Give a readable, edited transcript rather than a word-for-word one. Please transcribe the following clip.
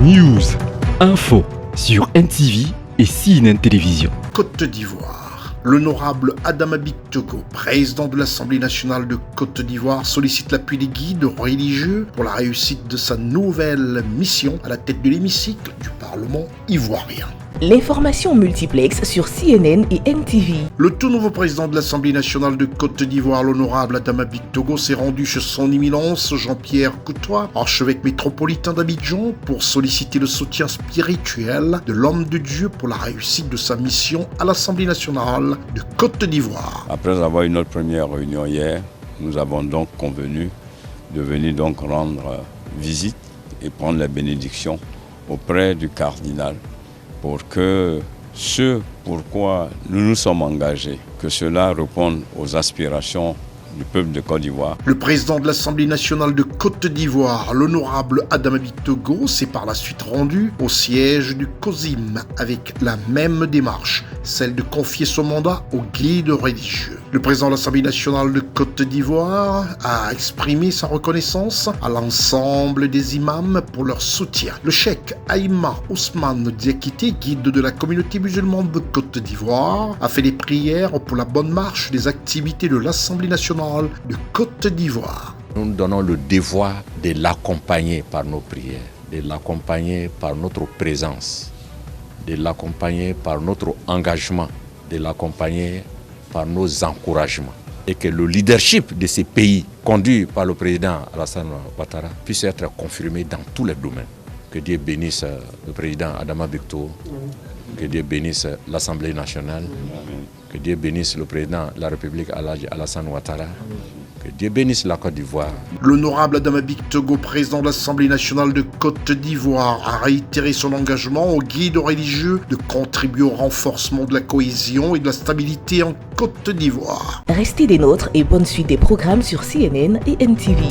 News, info sur NTV et CNN Télévision. Côte d'Ivoire. L'honorable Adama Bictogo, président de l'Assemblée nationale de Côte d'Ivoire, sollicite l'appui des guides religieux pour la réussite de sa nouvelle mission à la tête de l'hémicycle du Parlement ivoirien. L'information multiplex sur CNN et NTV. Le tout nouveau président de l'Assemblée nationale de Côte d'Ivoire, l'honorable Adama Bictogo, s'est rendu chez son éminence Jean-Pierre Coutois, archevêque métropolitain d'Abidjan, pour solliciter le soutien spirituel de l'homme de Dieu pour la réussite de sa mission à l'Assemblée nationale de Côte d'Ivoire. Après avoir eu notre première réunion hier, nous avons donc convenu de venir donc rendre visite et prendre la bénédiction auprès du cardinal, pour que ce pourquoi nous nous sommes engagés, que cela réponde aux aspirations du peuple de Côte d'Ivoire. Le président de l'Assemblée nationale de Côte d'Ivoire, l'honorable Adama Bictogo, s'est par la suite rendu au siège du COSIM avec la même démarche, celle de confier son mandat aux guides religieux. Le président de l'Assemblée nationale de Côte d'Ivoire a exprimé sa reconnaissance à l'ensemble des imams pour leur soutien. Le cheikh Aïma Ousmane Diakité, guide de la communauté musulmane de Côte d'Ivoire, a fait des prières pour la bonne marche des activités de l'Assemblée nationale de Côte d'Ivoire. Nous nous donnons le devoir de l'accompagner par nos prières, de l'accompagner par notre présence, de l'accompagner par notre engagement, de l'accompagner par nos encouragements. Et que le leadership de ces pays, conduit par le président Alassane Ouattara, puisse être confirmé dans tous les domaines. Que Dieu bénisse le président Adama Bictogo, que Dieu bénisse l'Assemblée nationale, que Dieu bénisse le président de la République Alassane Ouattara, que Dieu bénisse la Côte d'Ivoire. L'honorable Adama Bictogo, président de l'Assemblée nationale de Côte d'Ivoire, a réitéré son engagement aux guides religieux de contribuer au renforcement de la cohésion et de la stabilité en Côte d'Ivoire. Restez des nôtres et bonne suite des programmes sur CNN et NTV.